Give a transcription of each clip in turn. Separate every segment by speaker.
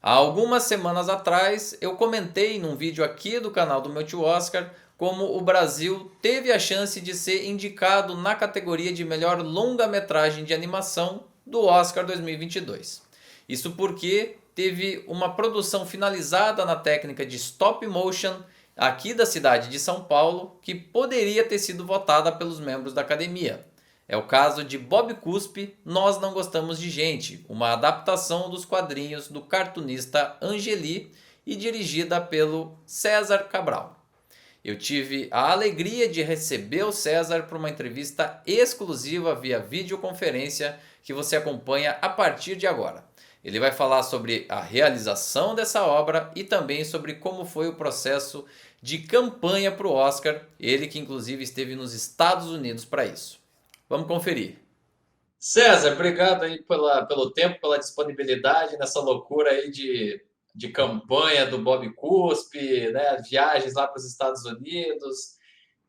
Speaker 1: Há algumas semanas atrás, eu comentei num vídeo aqui do canal do meu tio Oscar como o Brasil teve a chance de ser indicado na categoria de melhor longa-metragem de animação do Oscar 2022. Isso porque teve uma produção finalizada na técnica de stop motion aqui da cidade de São Paulo que poderia ter sido votada pelos membros da academia. É o caso de Bob Cuspe, Nós Não Gostamos de Gente, uma adaptação dos quadrinhos do cartunista Angeli e dirigida pelo César Cabral. Eu tive a alegria de receber o César para uma entrevista exclusiva via videoconferência que você acompanha a partir de agora. Ele vai falar sobre a realização dessa obra e também sobre como foi o processo de campanha para o Oscar, ele que inclusive esteve nos Estados Unidos para isso. Vamos conferir. César, obrigado aí pelo tempo, pela disponibilidade nessa loucura aí de campanha do Bob Cuspe, né? Viagens lá para os Estados Unidos.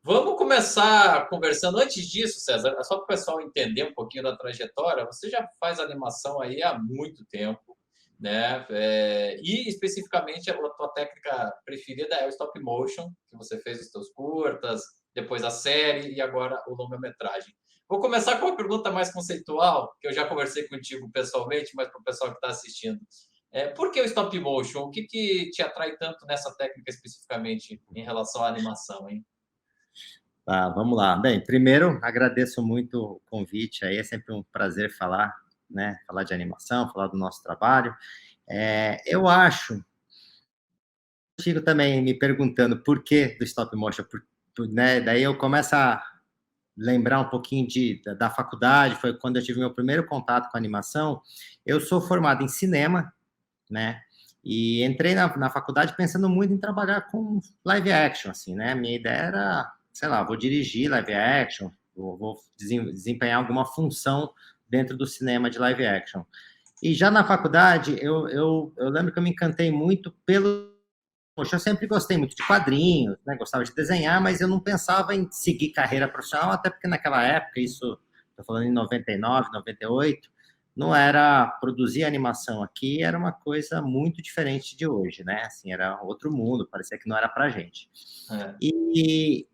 Speaker 1: Vamos começar conversando. Antes disso, César, só para o pessoal entender um pouquinho da trajetória, você já faz animação aí há muito tempo, né? E especificamente a tua técnica preferida é o stop motion, que você fez os teus curtas, depois a série e agora o longa-metragem. Vou começar com uma pergunta mais conceitual, que eu já conversei contigo pessoalmente, mas para o pessoal que está assistindo. Por que o stop motion? O que te atrai tanto nessa técnica especificamente em relação à animação, hein?
Speaker 2: Tá, vamos lá. Bem, primeiro, agradeço muito o convite aí, é sempre um prazer falar, né? Falar de animação, falar do nosso trabalho. Eu acho, sigo também me perguntando por que do stop motion, né? Daí eu começo a lembrar um pouquinho da faculdade, foi quando eu tive meu primeiro contato com animação. Eu sou formado em cinema, né? E entrei na faculdade pensando muito em trabalhar com live action, assim, né? Minha ideia era, sei lá, vou dirigir live action, vou desempenhar alguma função dentro do cinema de live action. E já na faculdade, eu lembro que eu me encantei muito pelo. Poxa, eu sempre gostei muito de quadrinhos, né? Gostava de desenhar, mas eu não pensava em seguir carreira profissional, até porque naquela época, isso, estou falando em 99, 98, não era produzir animação aqui, era uma coisa muito diferente de hoje, né? Assim, era outro mundo, parecia que não era pra gente.
Speaker 1: É.
Speaker 2: E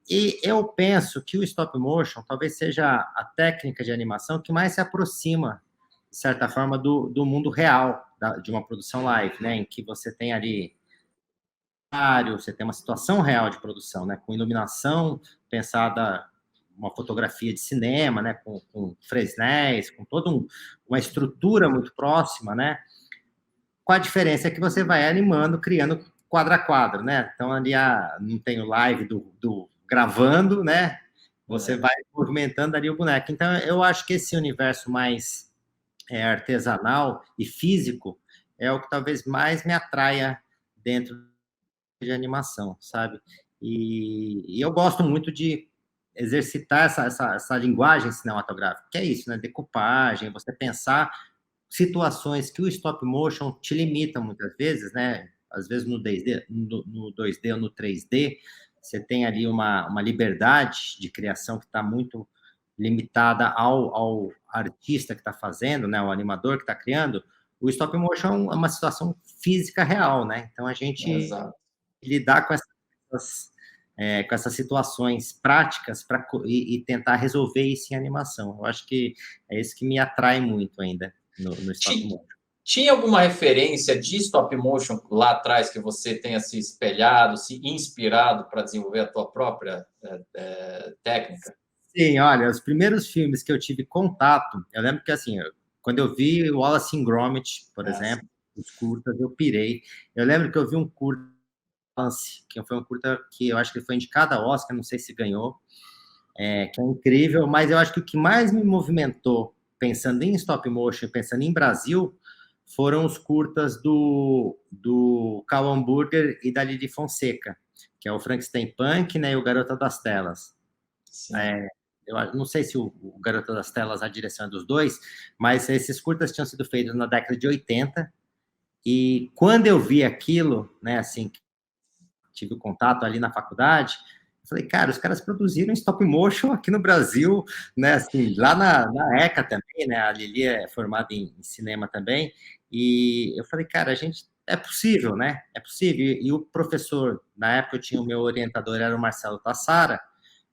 Speaker 2: eu penso que o stop motion talvez seja a técnica de animação que mais se aproxima, de certa forma, do mundo real de uma produção live, né? Em que você tem ali você tem uma situação real de produção, né? Com iluminação pensada, uma fotografia de cinema, né? Com fresnéis, com toda uma estrutura muito próxima, né? Com a diferença que você vai animando, criando quadro a quadro, né? Então ali não tem o live do gravando, né? Você vai movimentando ali o boneco. Então eu acho que esse universo mais artesanal e físico é o que talvez mais me atraia dentro de animação, sabe? E eu gosto muito de exercitar essa linguagem cinematográfica, que é isso, né? Decupagem, você pensar situações que o stop motion te limita muitas vezes, né? Às vezes no 2D, no 2D ou no 3D, você tem ali uma liberdade de criação que está muito limitada ao artista que está fazendo, né? O animador que está criando. O stop motion é uma situação física real, né? Então a gente
Speaker 1: Exato.
Speaker 2: lidar com essas situações práticas e tentar resolver isso em animação. Eu acho que é isso que me atrai muito ainda no stop motion.
Speaker 1: Tinha alguma referência de stop motion lá atrás que você tenha se espelhado, se inspirado para desenvolver a tua própria técnica?
Speaker 2: Sim, olha, os primeiros filmes que eu tive contato, eu lembro que assim, quando eu vi o Wallace and Gromit, por exemplo,
Speaker 1: Sim.
Speaker 2: os curtas, eu pirei. Eu lembro que eu vi um curta, que foi um curta que eu acho que foi indicado ao Oscar, não sei se ganhou, que é incrível, mas eu acho que o que mais me movimentou, pensando em stop motion, pensando em Brasil, foram os curtas do Karl Hamburger e da Lili Fonseca, que é o Frankenstein Punk, né, e o Garota das Telas.
Speaker 1: Sim.
Speaker 2: Eu não sei se o Garota das Telas, a direção é dos dois, mas esses curtas tinham sido feitos na década de 80, e quando eu vi aquilo, né, assim, tive o contato ali na faculdade, falei, cara, os caras produziram stop motion aqui no Brasil, né, assim, lá na ECA também, né, a Lili é formada em cinema também, e eu falei, cara, a gente é possível, né? É possível. E o professor, na época eu tinha o meu orientador, era o Marcelo Tassara,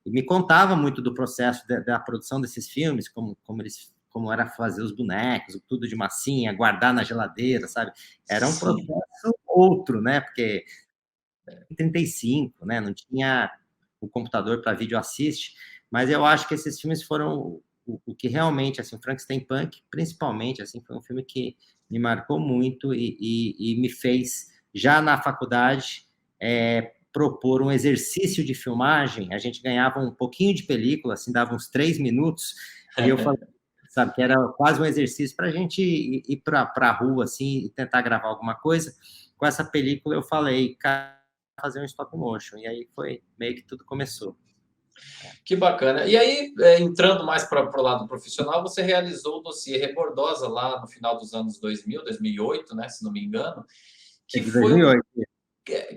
Speaker 2: e me contava muito do processo da produção desses filmes, como era fazer os bonecos, tudo de massinha, guardar na geladeira, sabe? Era um
Speaker 1: Sim.
Speaker 2: processo outro, né? Porque em 35, né? Não tinha o computador para vídeo assist, mas eu acho que esses filmes foram o que realmente, assim, o Frankenstein Punk, principalmente, assim, foi um filme que me marcou muito e me fez, já na faculdade, propor um exercício de filmagem. A gente ganhava um pouquinho de película, assim, dava uns 3 minutos, e eu falei, sabe, que era quase um exercício para a gente ir para a rua, assim, e tentar gravar alguma coisa. Com essa película eu falei, cara, fazer um stop motion. E aí foi meio que tudo começou.
Speaker 1: Que bacana. E aí, entrando mais para o lado profissional, você realizou o dossiê Rebordosa lá no final dos anos 2000, 2008, né, se não me engano,
Speaker 2: É
Speaker 1: que
Speaker 2: de
Speaker 1: foi um
Speaker 2: 2008.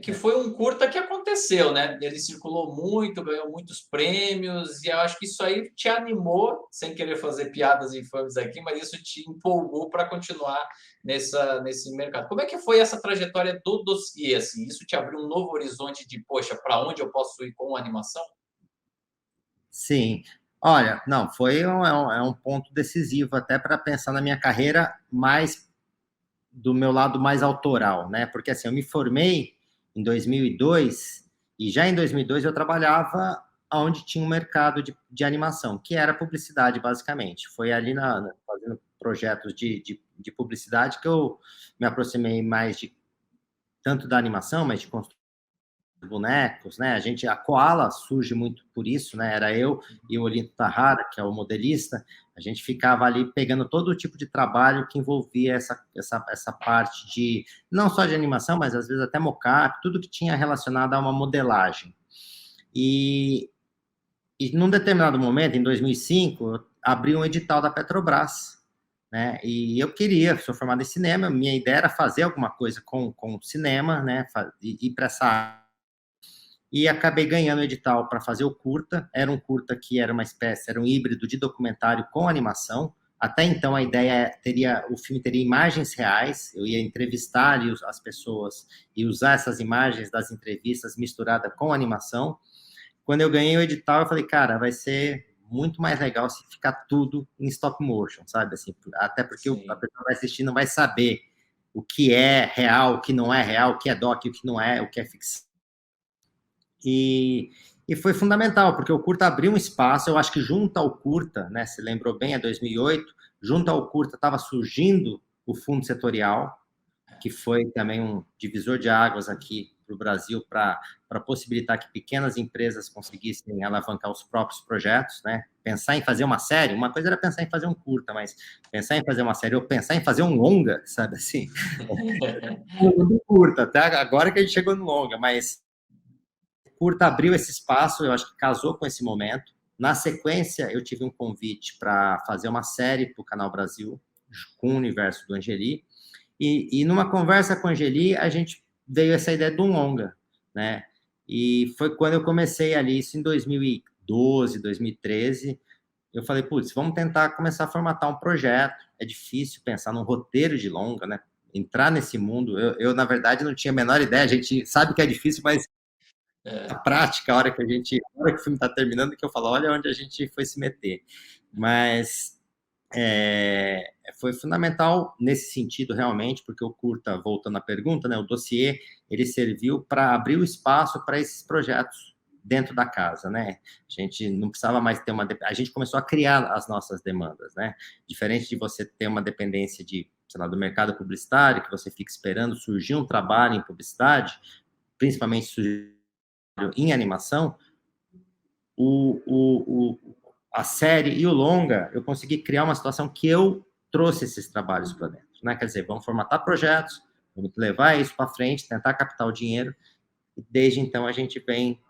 Speaker 1: que foi um curta que aconteceu, né? Ele circulou muito, ganhou muitos prêmios, e eu acho que isso aí te animou, sem querer fazer piadas infames aqui, mas isso te empolgou para continuar nesse mercado. Como é que foi essa trajetória do dossiê? Assim? Isso te abriu um novo horizonte de, poxa, para onde eu posso ir com animação?
Speaker 2: Sim. Olha, não, é um ponto decisivo até para pensar na minha carreira mais do meu lado mais autoral, né? Porque assim, eu me formei em 2002 e já em 2002 eu trabalhava onde tinha um mercado de animação, que era publicidade, basicamente. Foi ali fazendo projetos de publicidade que eu me aproximei mais de tanto da animação, mas de construção bonecos, né? A Koala surge muito por isso, né? Era eu e o Olinto Tahara, que é o modelista, a gente ficava ali pegando todo o tipo de trabalho que envolvia essa parte de, não só de animação, mas às vezes até mocap, tudo que tinha relacionado a uma modelagem. E, e num determinado momento, em 2005, eu abri um edital da Petrobras, né? E eu queria, sou formado em cinema, minha ideia era fazer alguma coisa com cinema, né? Ir para essa área e acabei ganhando o edital para fazer o curta. Era um curta que era uma espécie, era um híbrido de documentário com animação. Até então a ideia o filme teria imagens reais, eu ia entrevistar ali as pessoas e usar essas imagens das entrevistas misturada com animação. Quando eu ganhei o edital, eu falei, cara, vai ser muito mais legal se ficar tudo em stop motion, sabe? Assim, até porque a
Speaker 1: Sim.
Speaker 2: pessoa vai assistir não vai saber o que é real, o que não é real, o que é doc, o que não é, o que é ficção. E foi fundamental, porque o curta abriu um espaço, eu acho que junto ao curta, né, se lembrou bem, é 2008, junto ao curta estava surgindo o fundo setorial, que foi também um divisor de águas aqui para o Brasil, para possibilitar que pequenas empresas conseguissem alavancar os próprios projetos, né? Pensar em fazer uma série, uma coisa era pensar em fazer um curta, mas pensar em fazer uma série ou pensar em fazer um longa, sabe assim? Um curta, até agora que a gente chegou no longa, mas curta abriu esse espaço, eu acho que casou com esse momento. Na sequência, eu tive um convite para fazer uma série para o Canal Brasil, com o universo do Angeli. E numa conversa com a Angeli, a gente veio essa ideia de um longa, né? E foi quando eu comecei ali, isso em 2012, 2013. Eu falei, putz, vamos tentar começar a formatar um projeto. É difícil pensar num roteiro de longa, né? Entrar nesse mundo, na verdade, não tinha a menor ideia. A gente sabe que é difícil, mas a prática, a hora que o filme está terminando, que eu falo, olha onde a gente foi se meter. Mas foi fundamental nesse sentido, realmente, porque o curta, voltando à pergunta, né, o dossiê, ele serviu para abrir o espaço para esses projetos dentro da casa, né? A gente não precisava mais ter a gente começou a criar as nossas demandas, né? Diferente de você ter uma dependência sei lá, do mercado publicitário, que você fica esperando surgir um trabalho em publicidade, principalmente surgir em animação, a série e o longa, eu consegui criar uma situação que eu trouxe esses trabalhos para dentro. Né? Quer dizer, vamos formatar projetos, vamos levar isso para frente, tentar captar o dinheiro, e desde então a gente vem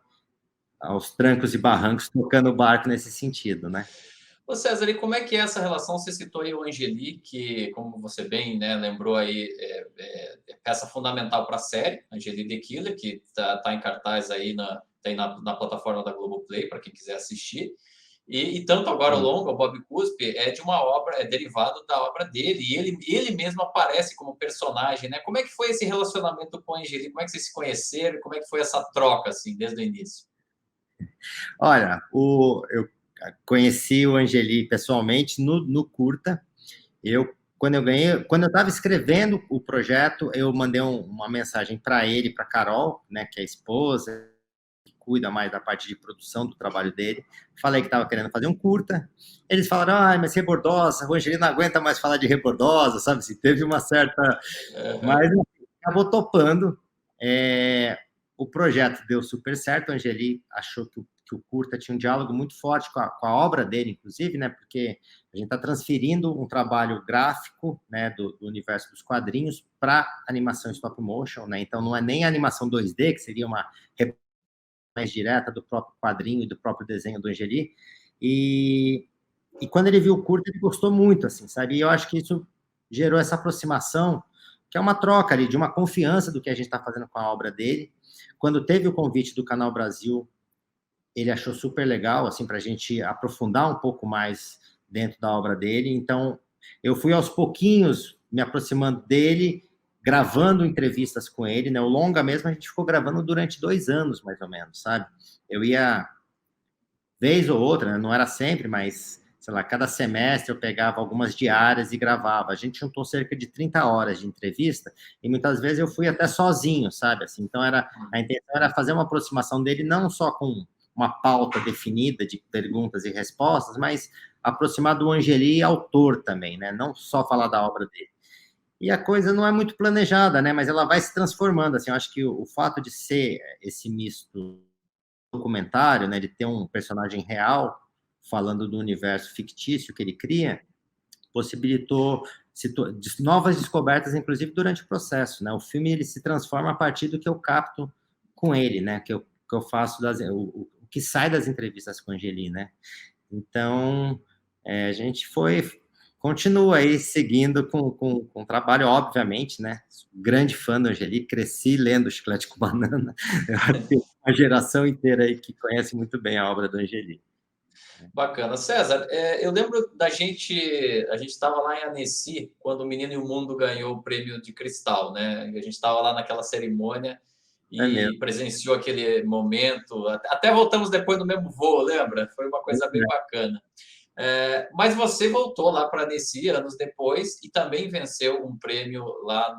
Speaker 2: aos trancos e barrancos tocando o barco nesse sentido, né?
Speaker 1: Ô César, e como é que é essa relação? Você citou aí o Angeli, que, como você bem, né, lembrou aí, é peça fundamental para a série, Angeli The Killer, que tá em cartaz aí tem na plataforma da Globoplay, para quem quiser assistir. E tanto agora o
Speaker 2: Sim.
Speaker 1: longa, o Bob Cuspe, é de uma obra, é derivado da obra dele, e ele mesmo aparece como personagem, né? Como é que foi esse relacionamento com a Angeli? Como é que vocês se conheceram? Como é que foi essa troca, assim, desde o início?
Speaker 2: Olha, eu conheci o Angeli pessoalmente no curta. Quando eu estava escrevendo o projeto, eu mandei uma mensagem para ele, para Carol, né, que é a esposa, que cuida mais da parte de produção do trabalho dele. Falei que estava querendo fazer um curta. Eles falaram, mas Rebordosa, o Angeli não aguenta mais falar de Rebordosa, sabe? Se teve uma certa. Mas
Speaker 1: Uhum.
Speaker 2: assim, acabou topando. É, o projeto deu super certo. A Angeli achou que o curta tinha um diálogo muito forte com a obra dele, inclusive, né? Porque a gente está transferindo um trabalho gráfico, né, do universo dos quadrinhos para animação stop motion, né? Então não é nem animação 2D, que seria uma mais direta do próprio quadrinho e do próprio desenho do Angeli. E, e quando ele viu o curto, ele gostou muito, assim, sabe? E eu acho que isso gerou essa aproximação, que é uma troca ali, de uma confiança do que a gente está fazendo com a obra dele. Quando teve o convite do Canal Brasil, ele achou super legal, assim, para a gente aprofundar um pouco mais dentro da obra dele. Então, eu fui aos pouquinhos me aproximando dele, gravando entrevistas com ele, né? O longa mesmo a gente ficou gravando durante 2 anos, mais ou menos, sabe? Eu ia vez ou outra, né? Não era sempre, mas, sei lá, cada semestre eu pegava algumas diárias e gravava. A gente juntou cerca de 30 horas de entrevista e muitas vezes eu fui até sozinho, sabe? Assim, então a intenção era fazer uma aproximação dele não só com uma pauta definida de perguntas e respostas, mas aproximar do Angeli autor também, né? Não só falar da obra dele. E a coisa não é muito planejada, né? Mas ela vai se transformando. Assim, eu acho que o fato de ser esse misto documentário, né, de ter um personagem real falando do universo fictício que ele cria, possibilitou novas descobertas, inclusive durante o processo, né? O filme ele se transforma a partir do que eu capto com ele, né? Que eu faço o que sai das entrevistas com a Angeli, né? Então, a gente continua aí seguindo com o trabalho, obviamente, né? Grande fã do Angeli, cresci lendo Chiclete com Banana. Eu acho que tem uma geração inteira aí que conhece muito bem a obra do Angeli.
Speaker 1: Bacana. César, eu lembro a gente estava lá em Annecy, quando o Menino e o Mundo ganhou o prêmio de Cristal, né? A gente estava lá naquela cerimônia
Speaker 2: É mesmo.
Speaker 1: e presenciou aquele momento. Até voltamos depois no mesmo voo, lembra? Foi uma coisa bem bacana. Mas você voltou lá para Annecy anos depois e também venceu um prêmio lá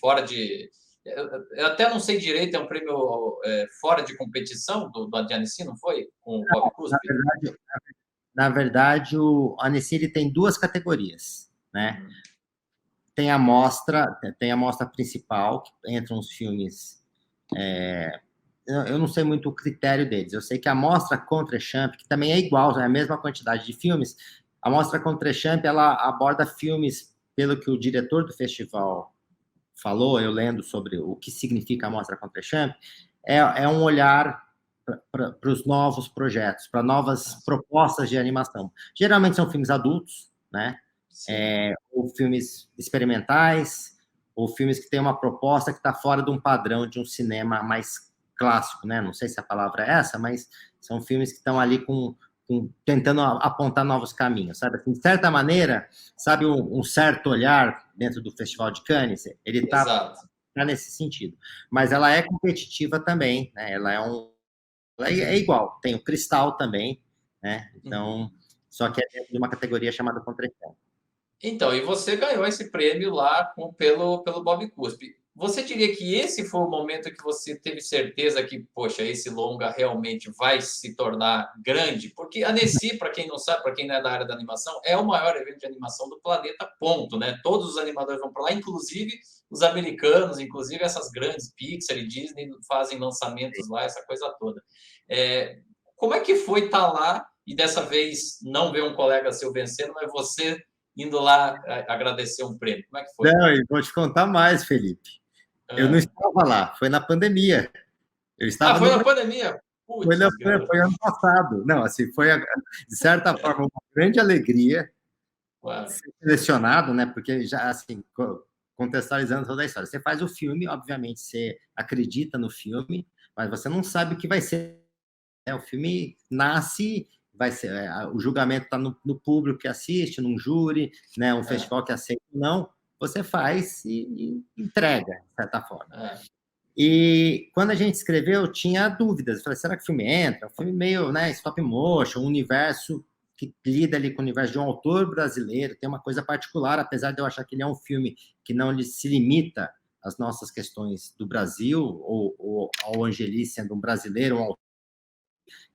Speaker 1: fora de. Eu até não sei direito, é um prêmio fora de competição de Annecy, não foi? Com o Bob
Speaker 2: Na
Speaker 1: Cuspe?
Speaker 2: verdade, a Annecy ele tem duas categorias, né?
Speaker 1: Uhum.
Speaker 2: Tem a mostra principal, que entram os filmes. Eu não sei muito o critério deles. Eu sei que a mostra Contre-Champ, que também é igual, é a mesma quantidade de filmes, a mostra Contre-Champ ela aborda filmes, pelo que o diretor do festival falou, eu lendo sobre o que significa a mostra Contre-Champ, é um olhar para os novos projetos, para novas propostas de animação. Geralmente são filmes adultos, né?
Speaker 1: Sim.
Speaker 2: Ou filmes experimentais, ou filmes que têm uma proposta que está fora de um padrão de um cinema mais clássico, né? Não sei se a palavra é essa, mas são filmes que estão ali tentando apontar novos caminhos, sabe? Assim, de certa maneira, sabe, um certo olhar dentro do Festival de Cannes, ele está
Speaker 1: Exato.
Speaker 2: nesse sentido. Mas ela é competitiva também, né? Ela é igual, tem o Cristal também, né?
Speaker 1: Uhum.
Speaker 2: Então, só que é dentro de uma categoria chamada Contra-Champ.
Speaker 1: Então, e você ganhou esse prêmio lá pelo Bob Cuspe. Você diria que esse foi o momento que você teve certeza que, poxa, esse longa realmente vai se tornar grande? Porque a Nessie, para quem não sabe, para quem não é da área da animação, é o maior evento de animação do planeta, ponto, né? Todos os animadores vão para lá, inclusive os americanos, inclusive essas grandes Pixar e Disney fazem lançamentos lá, essa coisa toda. Como é que foi estar lá e dessa vez não ver um colega seu vencendo, mas você indo lá agradecer um prêmio? Como é que foi?
Speaker 2: Não, eu vou te contar mais, Felipe. Eu não
Speaker 1: Ah,
Speaker 2: estava lá, foi na pandemia. Eu estava
Speaker 1: foi
Speaker 2: no
Speaker 1: na
Speaker 2: Brasil,
Speaker 1: pandemia? Putz, grana.
Speaker 2: foi ano passado. Não, assim, de certa forma, uma grande alegria
Speaker 1: Claro.
Speaker 2: ser selecionado, né? Porque já, assim, contextualizando toda a história. Você faz o filme, obviamente, você acredita no filme, mas você não sabe o que vai ser, né? O filme nasce, vai ser, o julgamento está no público que assiste, num júri, né, um festival que aceita ou não, você faz e entrega, de certa forma. E quando a gente escreveu, tinha dúvidas. Eu falei, será que o filme entra? O filme meio, né, stop motion, um universo que lida ali com o universo de um autor brasileiro, tem uma coisa particular, apesar de eu achar que ele é um filme que não se limita às nossas questões do Brasil, ou ao Angeli sendo um brasileiro,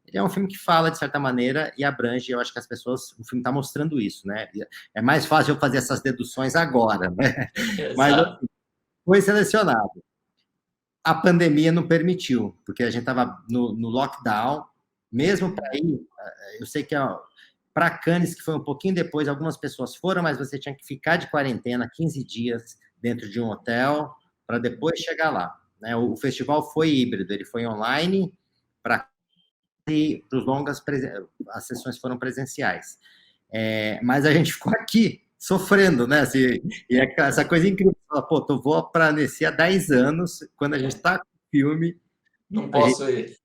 Speaker 2: ele é um filme que fala, de certa maneira, e abrange, eu acho que as pessoas, o filme está mostrando isso, né? É mais fácil eu fazer essas deduções agora, né? Mas assim, foi selecionado. A pandemia não permitiu, porque a gente estava no lockdown, mesmo para ir, eu sei que para Cannes, que foi um pouquinho depois, algumas pessoas foram, mas você tinha que ficar de quarentena 15 dias dentro de um hotel para depois chegar lá. Né? O festival foi híbrido, ele foi online, para os longas, as sessões foram presenciais. Mas a gente ficou aqui, sofrendo, né? Assim, e essa coisa incrível. Pô, eu vou para Annecy há 10 anos, quando a gente está com o filme...
Speaker 1: Não posso ir.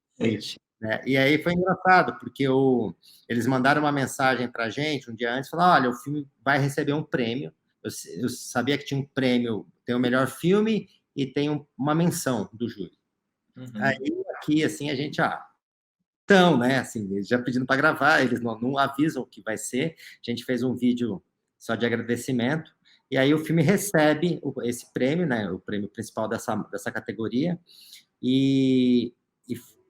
Speaker 2: Né? E aí foi engraçado, porque eles mandaram uma mensagem para a gente um dia antes, falaram, olha, o filme vai receber um prêmio. Eu sabia que tinha um prêmio, tem o melhor filme e tem uma menção do júri. Aí aqui, assim, a gente... Então, né, assim, eles já pedindo para gravar, eles não avisam o que vai ser. A gente fez um vídeo só de agradecimento, e aí o filme recebe esse prêmio, né, o prêmio principal dessa categoria, e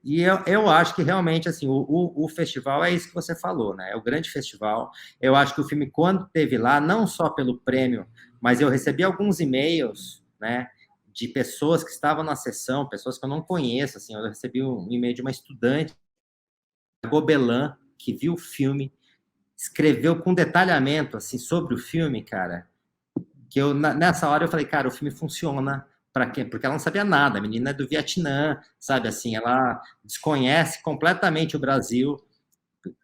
Speaker 2: eu acho que realmente, assim, o festival é isso que você falou, né, é o grande festival. Eu acho que o filme, quando teve lá, não só pelo prêmio, mas eu recebi alguns e-mails, né, de pessoas que estavam na sessão, pessoas que eu não conheço, assim, eu recebi um e-mail de uma estudante, Gobelan, que viu o filme, escreveu com detalhamento assim sobre o filme, cara, que eu nessa hora eu falei, cara, o filme funciona para quê? Porque ela não sabia nada, a menina é do Vietnã, sabe assim, ela desconhece completamente o Brasil.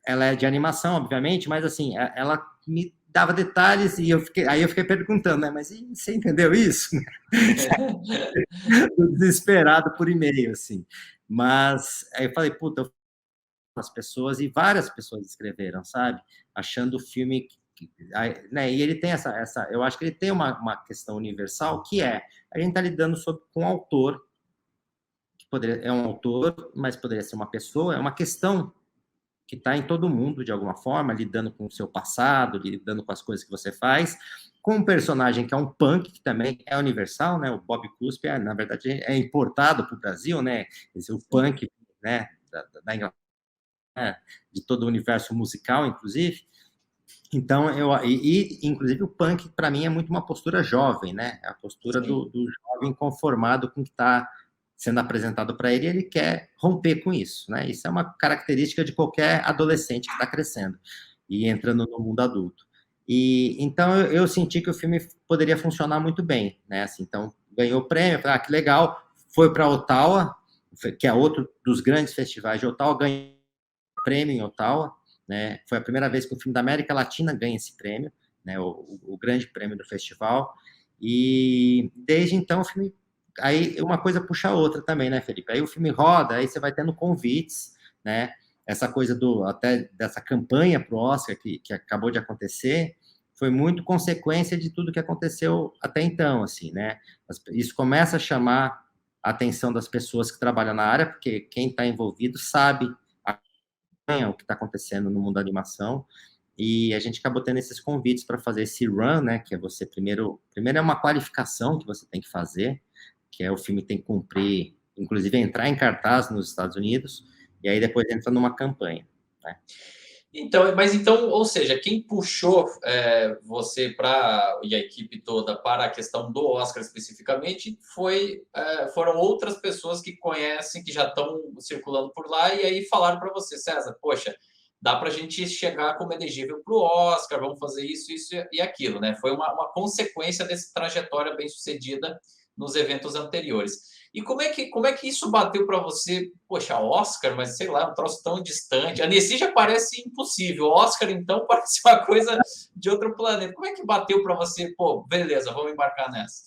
Speaker 2: Ela é de animação, obviamente, mas assim, ela me dava detalhes e aí eu fiquei perguntando, né, mas você entendeu isso? Desesperado por e-mail, assim. Mas aí eu falei, puta, as pessoas, e várias pessoas escreveram, sabe? Achando o filme... né? E ele tem eu acho que ele tem uma questão universal, que a gente está lidando com um autor, que é um autor, mas poderia ser uma pessoa, é uma questão que está em todo mundo, de alguma forma, lidando com o seu passado, lidando com as coisas que você faz, com um personagem que é um punk, que também é universal, né? O Bob Cuspe, na verdade, é importado para o Brasil, né? O punk, né? Da Inglaterra, de todo o universo musical, inclusive. Então, inclusive, o punk, para mim, é muito uma postura jovem, né? A postura do jovem conformado com o que está sendo apresentado para ele, e ele quer romper com isso, né? Isso é uma característica de qualquer adolescente que está crescendo e entrando no mundo adulto. E então eu senti que o filme poderia funcionar muito bem, né? Assim, então ganhou o prêmio, falei, que legal. Foi para Ottawa, que é outro dos grandes festivais de Ottawa, ganhou prêmio em Ottawa, né? Foi a primeira vez que um filme da América Latina ganha esse prêmio, né? O grande prêmio do festival. E desde então o filme, aí uma coisa puxa a outra também, né, Felipe? Aí o filme roda, aí você vai tendo convites, né? Essa coisa até dessa campanha para o Oscar que acabou de acontecer foi muito consequência de tudo que aconteceu até então, assim, né? Isso começa a chamar a atenção das pessoas que trabalham na área, porque quem está envolvido sabe o que está acontecendo no mundo da animação, e a gente acabou tendo esses convites para fazer esse run, né, que é você primeiro é uma qualificação que você tem que fazer, que é o filme tem que cumprir, inclusive entrar em cartaz nos Estados Unidos, e aí depois entra numa campanha, né?
Speaker 1: Então, ou seja, quem puxou você e a equipe toda para a questão do Oscar especificamente foram outras pessoas que conhecem, que já estão circulando por lá, e aí falaram para você, César, poxa, dá para a gente chegar como elegível para o Oscar, vamos fazer isso e aquilo, né? Foi uma consequência dessa trajetória bem sucedida nos eventos anteriores. E como é que isso bateu para você? Poxa, Oscar, mas sei lá, um troço tão distante. A Annecy já parece impossível. O Oscar, então, parece uma coisa de outro planeta. Como é que bateu para você? Pô, beleza, vamos embarcar nessa.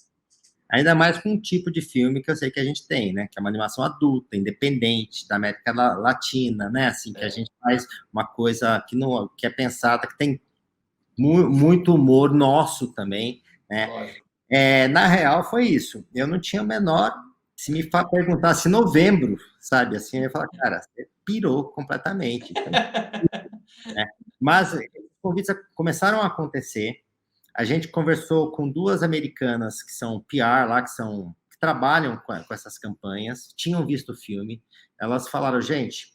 Speaker 2: Ainda mais com um tipo de filme que eu sei que a gente tem, né? Que é uma animação adulta, independente, da América Latina, né? Assim, que a gente faz uma coisa que não que é pensada, que tem muito humor nosso também, né?
Speaker 1: Lógico.
Speaker 2: Na real, foi isso. Eu não tinha o menor. Se me perguntasse em novembro, sabe? Assim, eu ia falar, cara, você pirou completamente. Então, né? Mas os convites começaram a acontecer. A gente conversou com duas americanas que são PR lá, que trabalham com essas campanhas, tinham visto o filme. Elas falaram, gente,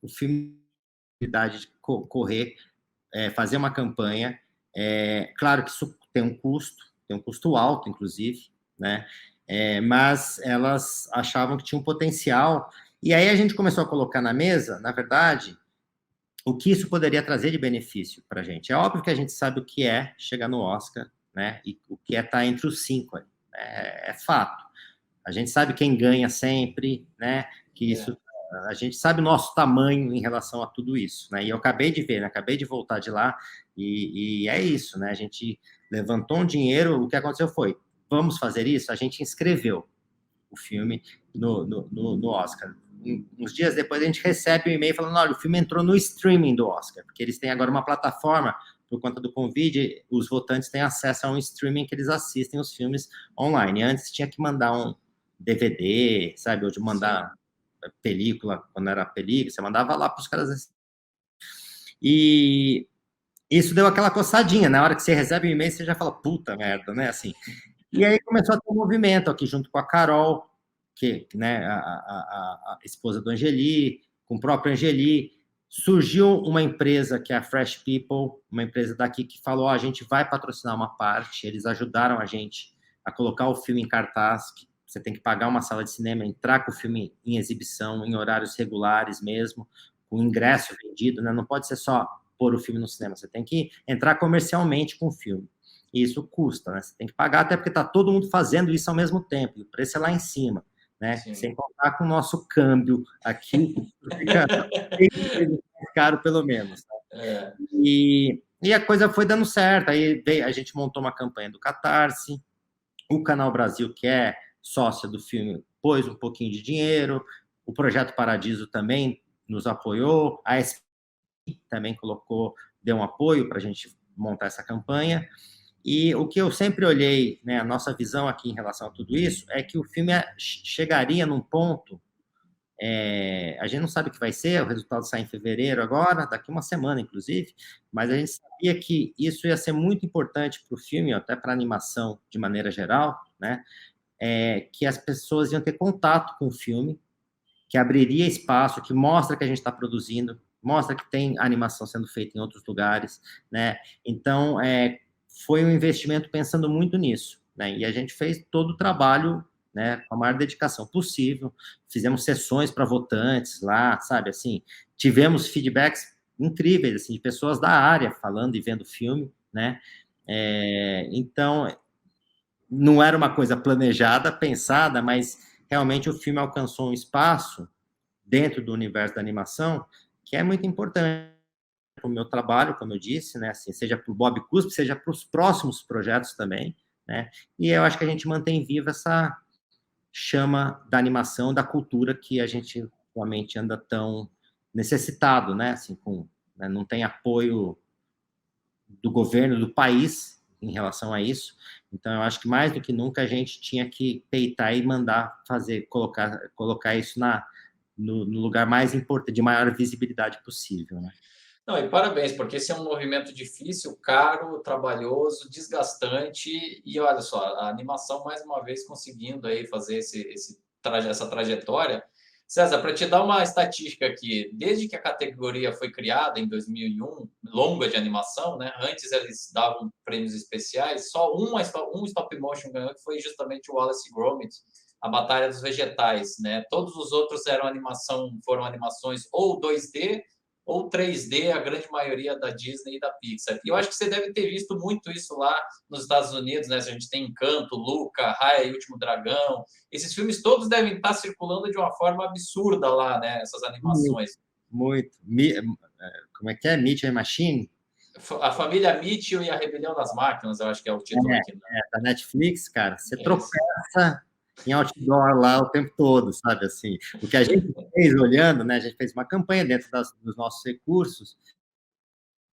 Speaker 2: o filme de correr, fazer uma campanha. Claro que isso tem um custo alto, inclusive, né? Mas elas achavam que tinha um potencial. E aí a gente começou a colocar na mesa, na verdade, o que isso poderia trazer de benefício para a gente. É óbvio que a gente sabe o que é chegar no Oscar, né? E o que é estar entre os 5 ali. É fato. A gente sabe quem ganha sempre, né? Que isso, a gente sabe o nosso tamanho em relação a tudo isso, né? E eu acabei de ver, né? Acabei de voltar de lá e é isso, né? A gente levantou um dinheiro, o que aconteceu foi, vamos fazer isso? A gente inscreveu o filme no Oscar. Uns dias depois a gente recebe um e-mail falando, olha, o filme entrou no streaming do Oscar, porque eles têm agora uma plataforma, por conta do Covid, os votantes têm acesso a um streaming que eles assistem os filmes online. Antes tinha que mandar um DVD, sabe, ou de mandar película, quando era película, você mandava lá para os caras. E isso deu aquela coçadinha, na hora que você recebe um e-mail, você já fala, puta merda, né, assim. E aí começou a ter um movimento aqui junto com a Carol, que, né, a esposa do Angeli, com o próprio Angeli, surgiu uma empresa que é a Fresh People, uma empresa daqui que falou, a gente vai patrocinar uma parte, eles ajudaram a gente a colocar o filme em cartaz, que você tem que pagar uma sala de cinema, entrar com o filme em exibição, em horários regulares mesmo, com ingresso vendido, né? Não pode ser só pôr o filme no cinema, você tem que entrar comercialmente com o filme. E isso custa, né? Você tem que pagar, até porque está todo mundo fazendo isso ao mesmo tempo, e o preço é lá em cima, né? Sim. Sem contar com o nosso câmbio aqui, fica mais caro pelo menos. Né? E a coisa foi dando certo, aí a gente montou uma campanha do Catarse, o Canal Brasil, que é sócio do filme, pôs um pouquinho de dinheiro, o Projeto Paradiso também nos apoiou, a SP também deu um apoio para a gente montar essa campanha. E o que eu sempre olhei, né, a nossa visão aqui em relação a tudo isso, é que o filme chegaria num ponto, a gente não sabe o que vai ser, o resultado sai em fevereiro agora, daqui uma semana, inclusive, mas a gente sabia que isso ia ser muito importante para o filme, até para a animação de maneira geral, né, que as pessoas iam ter contato com o filme, que abriria espaço, que mostra que a gente está produzindo, mostra que tem animação sendo feita em outros lugares, né, então, foi um investimento pensando muito nisso, né? E a gente fez todo o trabalho, né, com a maior dedicação possível. Fizemos sessões para votantes lá, sabe? Assim, tivemos feedbacks incríveis, assim, de pessoas da área falando e vendo o filme, né? Então, não era uma coisa planejada, pensada, mas realmente o filme alcançou um espaço dentro do universo da animação que é muito importante para o meu trabalho, como eu disse, né? Assim, seja para o Bob Cuspe, seja para os próximos projetos também, né? E eu acho que a gente mantém viva essa chama da animação, da cultura que a gente atualmente anda tão necessitado, né? Assim, né? Não tem apoio do governo, do país em relação a isso. Então, eu acho que mais do que nunca a gente tinha que peitar e mandar colocar isso no lugar mais importante, de maior visibilidade possível, né?
Speaker 1: Não, e parabéns, porque esse é um movimento difícil, caro, trabalhoso, desgastante, e olha só, a animação mais uma vez conseguindo aí fazer essa trajetória. César, para te dar uma estatística aqui, desde que a categoria foi criada em 2001, longa de animação, né? Antes eles davam prêmios especiais, só um stop motion ganhou, que foi justamente o Wallace e Gromit, a Batalha dos Vegetais, né? Todos os outros foram animações ou 2D ou 3D, a grande maioria da Disney e da Pixar. E eu acho que você deve ter visto muito isso lá nos Estados Unidos, né? A gente tem Encanto, Luca, Raya e o Último Dragão. Esses filmes todos devem estar circulando de uma forma absurda lá, né? Essas animações.
Speaker 2: Muito. Como é que é? Meet and Machine?
Speaker 1: A Família Mitchell e a Rebelião das Máquinas, eu acho que é o título aqui. Né?
Speaker 2: Da Netflix, cara, você
Speaker 1: Esse.
Speaker 2: tropeça em outdoor lá o tempo todo, sabe? Assim, o que a gente fez olhando, né? A gente fez uma campanha dentro dos nossos recursos.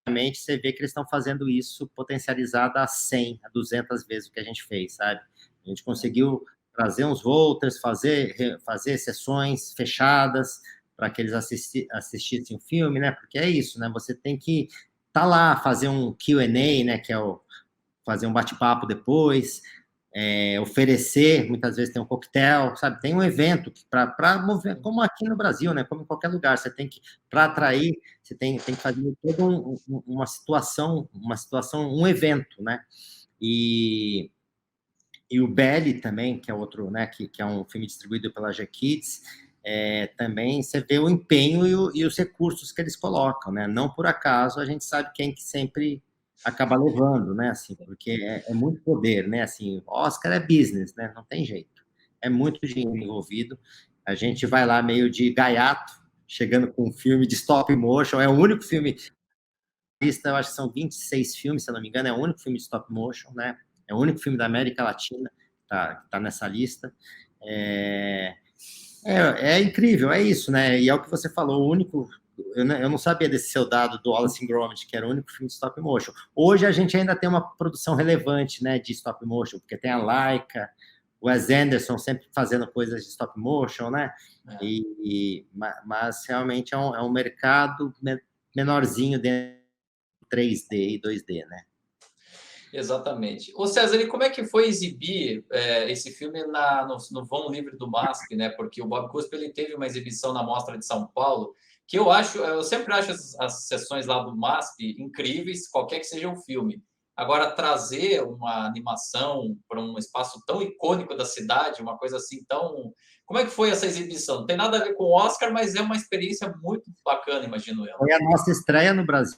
Speaker 2: Realmente você vê que eles estão fazendo isso potencializado a 100, a 200 vezes o que a gente fez, sabe? A gente conseguiu trazer uns voters, fazer sessões fechadas para que eles assistissem o filme, né? Porque é isso, né? Você tem que estar lá, fazer um Q&A, né? Que é fazer um bate-papo depois, oferecer, muitas vezes tem um coquetel, sabe? Tem um evento para mover, como aqui no Brasil, né? Como em qualquer lugar, você tem que, para atrair, você tem que fazer toda uma situação, um evento, né? E o Belly também, que é outro, né? Que é um filme distribuído pela G-Kids, também você vê o empenho e os recursos que eles colocam, né? Não por acaso a gente sabe quem que sempre acaba levando, né? Assim, porque é muito poder, né? Assim, Oscar é business, né? Não tem jeito. É muito dinheiro envolvido. A gente vai lá meio de gaiato, chegando com um filme de stop motion. É o único filme, eu acho que são 26 filmes, se eu não me engano, é o único filme de stop motion, né? É o único filme da América Latina que tá nessa lista. É, é incrível, é isso, né? E é o que você falou, o único. Eu não sabia desse seu dado do Wallace and Gromit, que era o único filme de stop motion. Hoje a gente ainda tem uma produção relevante, né, de stop motion, porque tem a Laika, o Wes Anderson sempre fazendo coisas de stop motion, né? Mas realmente é um mercado menorzinho dentro de 3D e 2D, né?
Speaker 1: Exatamente. Ô César, e como é que foi exibir esse filme no vão livre do MASP, né? Porque o Bob Cuspe ele teve uma exibição na Mostra de São Paulo, que eu sempre acho as sessões lá do MASP incríveis, qualquer que seja o filme. Agora, trazer uma animação para um espaço tão icônico da cidade, uma coisa assim tão. Como é que foi essa exibição? Não tem nada a ver com o Oscar, mas é uma experiência muito bacana, imagino eu.
Speaker 2: Foi a nossa estreia no Brasil,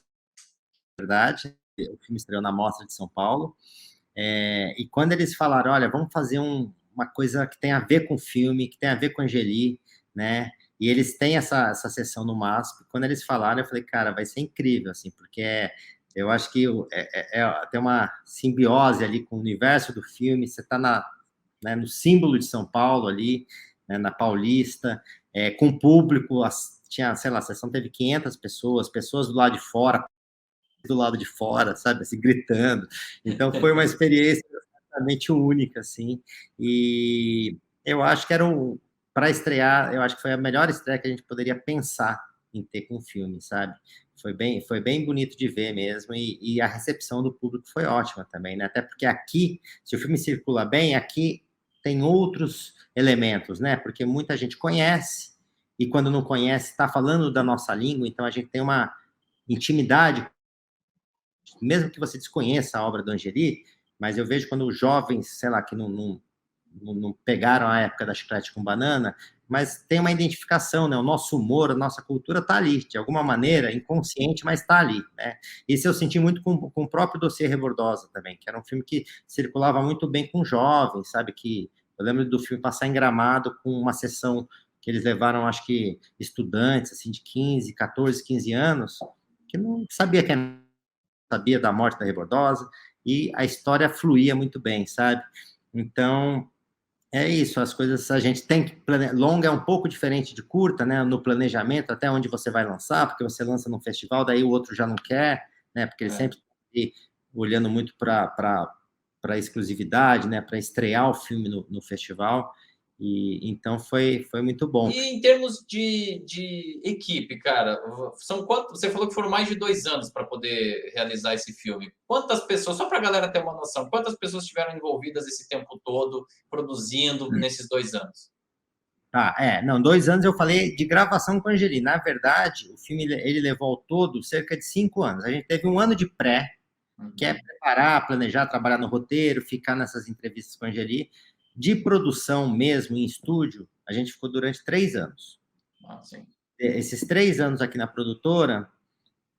Speaker 2: na verdade. O filme estreou na Mostra de São Paulo. E quando eles falaram, olha, vamos fazer uma coisa que tem a ver com o filme, que tem a ver com a Angeli, né? E eles têm essa sessão no MASP. Quando eles falaram, eu falei, cara, vai ser incrível, assim, porque eu acho que tem uma simbiose ali com o universo do filme. Você está né, no símbolo de São Paulo ali, né, na Paulista, com o público. Tinha, sei lá, a sessão teve 500 pessoas, pessoas do lado de fora, sabe, assim, gritando. Então foi uma experiência absolutamente única, assim. E eu acho que para estrear, eu acho que foi a melhor estreia que a gente poderia pensar em ter com o filme, sabe? Foi bem bonito de ver mesmo, e a recepção do público foi ótima também, né? Até porque aqui, se o filme circula bem, aqui tem outros elementos, né? Porque muita gente conhece, e quando não conhece, está falando da nossa língua, então a gente tem uma intimidade, mesmo que você desconheça a obra do Angeli, mas eu vejo quando os jovens, sei lá, que não pegaram a época da Chiclete com Banana, mas tem uma identificação, né? O nosso humor, a nossa cultura está ali, de alguma maneira, inconsciente, mas está ali, né? Isso eu senti muito com o próprio Dossiê Rebordosa também, que era um filme que circulava muito bem com jovens, sabe? Que eu lembro do filme passar em Gramado com uma sessão que eles levaram, acho que, estudantes, assim, de 15, 14, 15 anos, que não sabia quem sabia da morte da Rebordosa, e a história fluía muito bem, sabe? Então, é isso, as coisas a gente tem que longa é um pouco diferente de curta, né? No planejamento, até onde você vai lançar, porque você lança num festival, daí o outro já não quer, né? Porque ele sempre está olhando muito para exclusividade, né? Para estrear o filme no festival. E então foi muito bom.
Speaker 1: E em termos de equipe, cara, são quantos? Você falou que foram mais de 2 anos para poder realizar esse filme. Quantas pessoas, só para a galera ter uma noção, quantas pessoas estiveram envolvidas esse tempo todo produzindo nesses 2 anos?
Speaker 2: Não, 2 anos eu falei de gravação com a Angeli. Na verdade, o filme ele levou ao todo cerca de 5 anos. A gente teve um ano de pré, que é preparar, planejar, trabalhar no roteiro, ficar nessas entrevistas com a Angeli. De produção mesmo, em estúdio, a gente ficou durante 3 anos.
Speaker 1: Sim.
Speaker 2: Esses 3 anos aqui na produtora,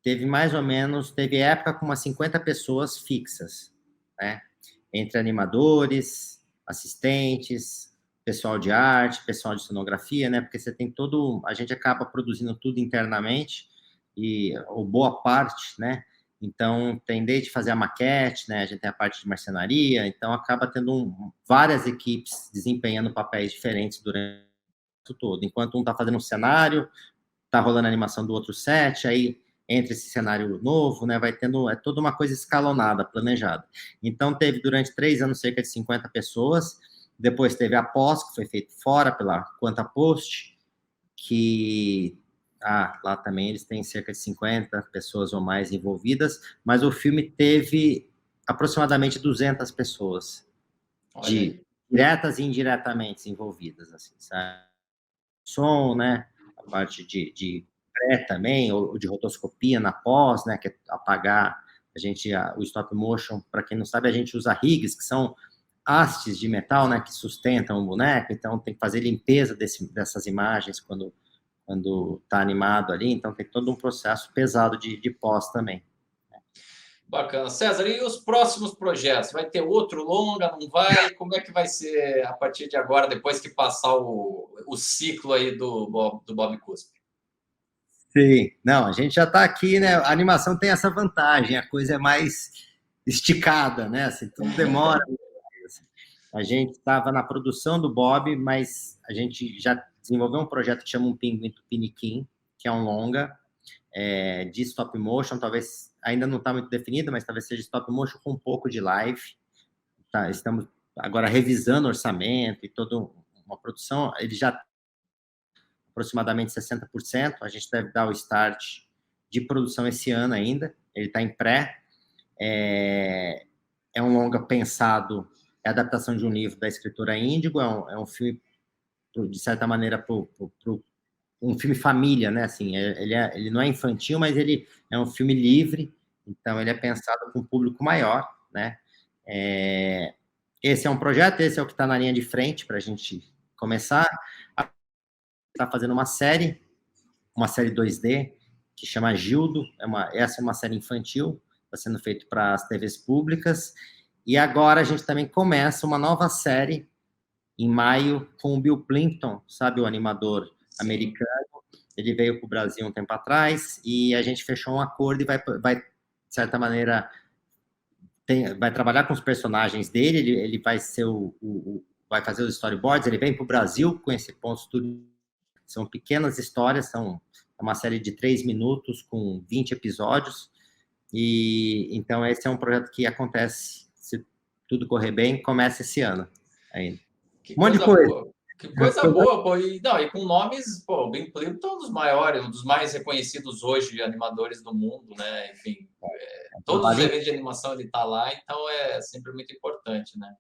Speaker 2: teve mais ou menos, teve época com umas 50 pessoas fixas, né? Entre animadores, assistentes, pessoal de arte, pessoal de cenografia, né? Porque você tem a gente acaba produzindo tudo internamente, ou boa parte, né? Então, tem desde fazer a maquete, né? A gente tem a parte de marcenaria, então acaba tendo várias equipes desempenhando papéis diferentes durante o todo. Enquanto um está fazendo um cenário, está rolando a animação do outro set, aí entre esse cenário novo, né? Vai tendo, é toda uma coisa escalonada, planejada. Então, teve durante 3 anos cerca de 50 pessoas, depois teve a pós, que foi feito fora pela Quanta Post, que lá também eles têm cerca de 50 pessoas ou mais envolvidas, mas o filme teve aproximadamente 200 pessoas diretas e indiretamente envolvidas, assim, sabe? Som, né? A parte de pré também, ou de rotoscopia na pós, né? Que é apagar o stop motion, para quem não sabe, a gente usa rigs, que são hastes de metal, né? Que sustentam o boneco, então tem que fazer limpeza dessas imagens quando está animado ali, então tem todo um processo pesado de pós também.
Speaker 1: Bacana. César, e os próximos projetos? Vai ter outro longa, não vai? Como é que vai ser a partir de agora, depois que passar o ciclo aí do Bob Cuspe?
Speaker 2: Sim, não, a gente já está aqui, né? A animação tem essa vantagem, a coisa é mais esticada, né? Assim, tudo demora. Assim. A gente estava na produção do Bob, mas a gente já desenvolveu um projeto que chama Um Pinguim Tupiniquim, que é um longa de stop motion, talvez ainda não está muito definido, mas talvez seja stop motion com um pouco de live. Tá, estamos agora revisando o orçamento e toda uma produção. Ele já aproximadamente 60%. A gente deve dar o start de produção esse ano ainda. Ele está em pré. É um longa pensado, é a adaptação de um livro da escritora Índigo. É um filme, de certa maneira, um filme família, né? Assim, ele não é infantil, mas ele é um filme livre. Então, ele é pensado com um público maior, né? Esse é um projeto, esse é o que está na linha de frente para a gente começar. Está fazendo uma série 2D, que chama Gildo. Essa é uma série infantil, está sendo feito para as TVs públicas. E agora a gente também começa uma nova série em maio com o Bill Plympton, sabe, o animador americano. Ele veio para o Brasil um tempo atrás e a gente fechou um acordo e vai de certa maneira, vai trabalhar com os personagens dele. Ele vai ser vai fazer os storyboards. Ele vem para o Brasil com esse ponto tudo. São pequenas histórias, é uma série de 3 minutos com 20 episódios. E então esse é um projeto que acontece, se tudo correr bem, começa esse ano ainda.
Speaker 1: Um monte de coisa. Boa. Que coisa boa, pô. E com nomes, pô, o Ben Plimpton é um dos maiores, um dos mais reconhecidos hoje de animadores do mundo, né? Enfim, todos os eventos de animação ele está lá, então é sempre muito importante, né?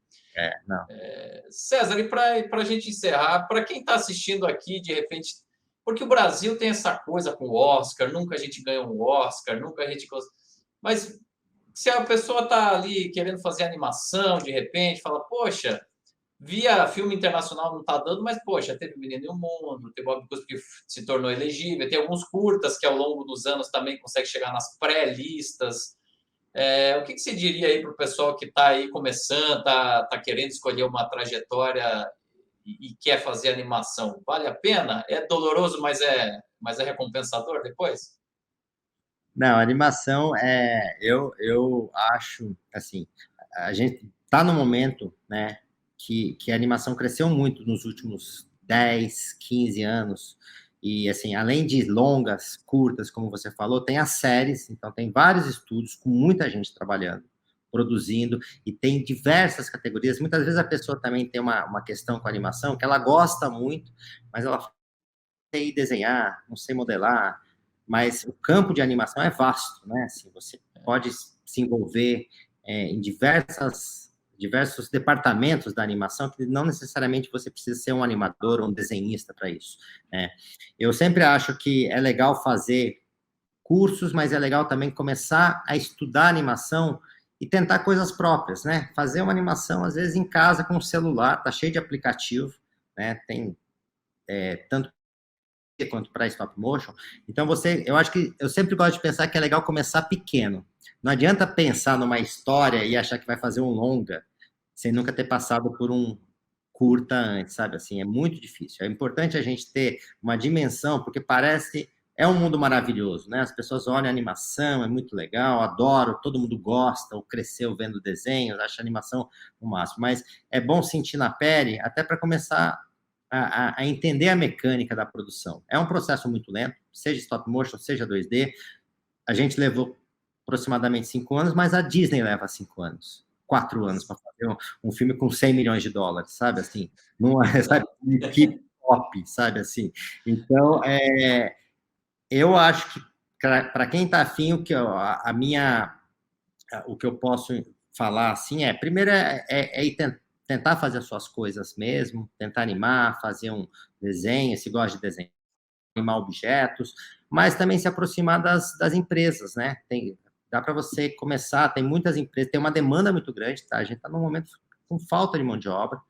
Speaker 1: César, e para a gente encerrar, para quem está assistindo aqui, de repente, porque o Brasil tem essa coisa com o Oscar, nunca a gente ganha um Oscar, nunca a gente... Mas se a pessoa está ali querendo fazer animação, de repente, fala, poxa, via filme internacional não está dando, mas, poxa, teve Menino e o Mundo, teve Bob Cuspe que se tornou elegível, tem alguns curtas que ao longo dos anos também consegue chegar nas pré-listas. O que você diria aí para o pessoal que está aí começando, está querendo escolher uma trajetória e quer fazer animação? Vale a pena? É doloroso, mas é recompensador depois?
Speaker 2: Não, a animação eu acho assim, a gente está no momento, né, que a animação cresceu muito nos últimos 10, 15 anos. E, assim, além de longas, curtas, como você falou, tem as séries. Então, tem vários estúdios com muita gente trabalhando, produzindo, e tem diversas categorias. Muitas vezes a pessoa também tem uma questão com a animação, que ela gosta muito, mas ela não sei desenhar, não sei modelar, mas o campo de animação é vasto, né? Assim, você pode se envolver em diversos departamentos da animação, que não necessariamente você precisa ser um animador ou um desenhista para isso, né? Eu sempre acho que é legal fazer cursos, mas é legal também começar a estudar animação e tentar coisas próprias, né? Fazer uma animação, às vezes, em casa com o celular, tá cheio de aplicativo, né? Tem tanto quanto para stop motion. Então, eu acho que eu sempre gosto de pensar que é legal começar pequeno. Não adianta pensar numa história e achar que vai fazer um longa sem nunca ter passado por um curta antes, sabe? Assim, é muito difícil. É importante a gente ter uma dimensão, porque parece é um mundo maravilhoso, né? As pessoas olham a animação, é muito legal, adoro, todo mundo gosta, ou cresceu vendo desenhos, acha a animação o máximo, mas é bom sentir na pele até para começar a entender a mecânica da produção. É um processo muito lento, seja stop motion, seja 2D. A gente levou aproximadamente 5 anos, mas a Disney leva 5 anos, 4 anos para fazer um filme com 100 milhões de dólares, sabe assim? Não é, sabe, equipe top, sabe assim? Então, eu acho que para quem está afim, o que eu posso falar assim primeiro tentar fazer as suas coisas mesmo, tentar animar, fazer um desenho, se gosta de desenhar, animar objetos, mas também se aproximar das empresas, né? Dá para você começar, tem muitas empresas, tem uma demanda muito grande, tá? A gente está num momento com falta de mão de obra,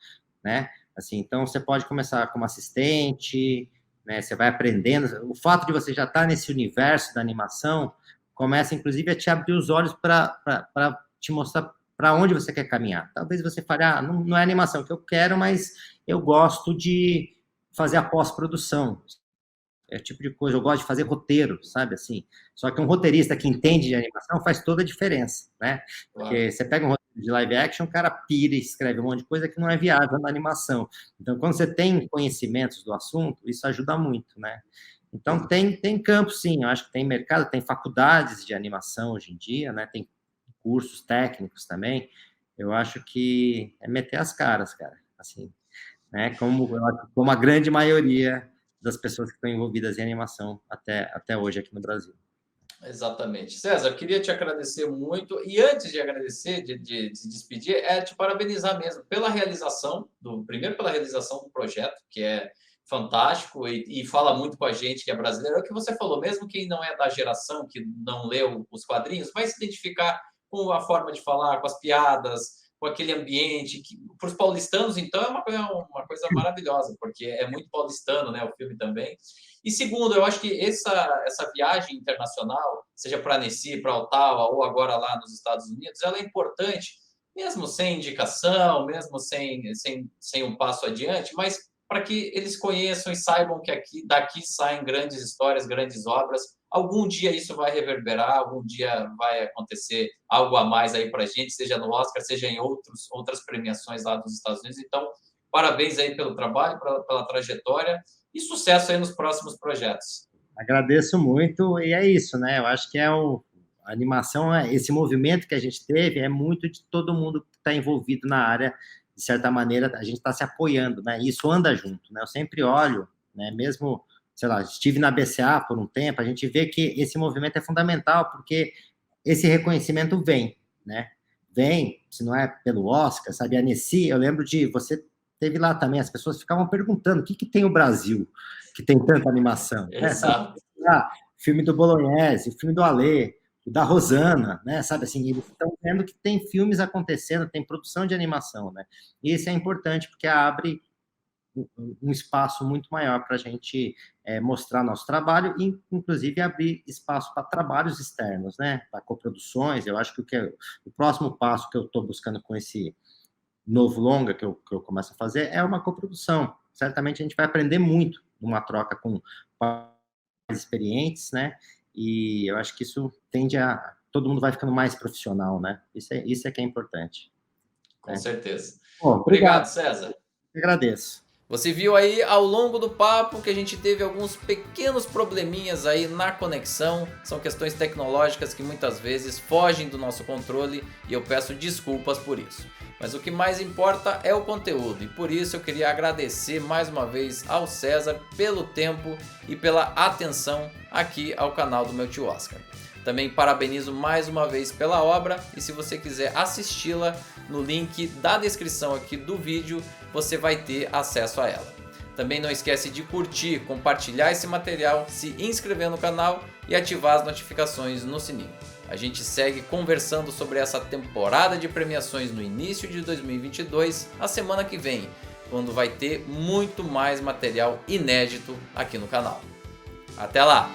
Speaker 2: né? Assim, então você pode começar como assistente, né? Você vai aprendendo. O fato de você já estar nesse universo da animação começa, inclusive, a te abrir os olhos para te mostrar para onde você quer caminhar. Talvez você fale, não é animação que eu quero, mas eu gosto de fazer a pós-produção. É o tipo de coisa, eu gosto de fazer roteiro, sabe, assim. Só que um roteirista que entende de animação faz toda a diferença, né? Porque você pega um roteiro de live action, o cara pira e escreve um monte de coisa que não é viável na animação. Então, quando você tem conhecimentos do assunto, isso ajuda muito, né? Então, tem campo, sim. Eu acho que tem mercado, tem faculdades de animação hoje em dia, né? Tem cursos técnicos também. Eu acho que é meter as caras, cara. Assim, né? Como a grande maioria das pessoas que estão envolvidas em animação até hoje aqui no Brasil.
Speaker 1: Exatamente. César, eu queria te agradecer muito. E antes de agradecer, de se despedir, te parabenizar mesmo pela realização, primeiro pela realização do projeto, que é fantástico e fala muito com a gente que é brasileiro. É o que você falou, mesmo quem não é da geração, que não leu os quadrinhos, vai se identificar com a forma de falar, com as piadas, com aquele ambiente. Para os paulistanos, então, é uma coisa maravilhosa, porque é muito paulistano, né, o filme também. E segundo, eu acho que essa viagem internacional, seja para Annecy, para Ottawa ou agora lá nos Estados Unidos, ela é importante, mesmo sem indicação, mesmo sem um passo adiante, mas para que eles conheçam e saibam que daqui saem grandes histórias, grandes obras. Algum dia isso vai reverberar, algum dia vai acontecer algo a mais aí para a gente, seja no Oscar, seja em outras premiações lá dos Estados Unidos. Então, parabéns aí pelo trabalho, pela trajetória e sucesso aí nos próximos projetos.
Speaker 2: Agradeço muito, e é isso, né? Eu acho que a animação, esse movimento que a gente teve é muito de todo mundo que está envolvido na área, de certa maneira, a gente está se apoiando, né? Isso anda junto, né? Eu sempre olho, né? Mesmo, sei lá, estive na BCA por um tempo, a gente vê que esse movimento é fundamental, porque esse reconhecimento vem, né? Vem, se não é pelo Oscar, sabe? A Annecy, eu lembro de você teve lá também, as pessoas ficavam perguntando o que tem o Brasil, que tem tanta animação.
Speaker 1: Exato.
Speaker 2: Né? Filme do Bolognese, filme do Alê, o da Rosana, né? Sabe assim, eles estão vendo que tem filmes acontecendo, tem produção de animação, né? E isso é importante porque abre um espaço muito maior para a gente mostrar nosso trabalho e, inclusive, abrir espaço para trabalhos externos, né? Para coproduções. Eu acho que o próximo passo que eu estou buscando com esse novo longa que eu começo a fazer é uma coprodução. Certamente a gente vai aprender muito numa troca com mais experientes, né? E eu acho que isso tende todo mundo vai ficando mais profissional, né? Isso é que é importante.
Speaker 1: Com certeza.
Speaker 2: Obrigado,
Speaker 1: César.
Speaker 2: Eu agradeço.
Speaker 1: Você viu aí ao longo do papo que a gente teve alguns pequenos probleminhas aí na conexão. São questões tecnológicas que muitas vezes fogem do nosso controle e eu peço desculpas por isso. Mas o que mais importa é o conteúdo e por isso eu queria agradecer mais uma vez ao César pelo tempo e pela atenção aqui ao canal do meu tio Oscar. Também parabenizo mais uma vez pela obra e se você quiser assisti-la, no link da descrição aqui do vídeo você vai ter acesso a ela. Também não esquece de curtir, compartilhar esse material, se inscrever no canal e ativar as notificações no sininho. A gente segue conversando sobre essa temporada de premiações no início de 2022, a semana que vem, quando vai ter muito mais material inédito aqui no canal. Até lá!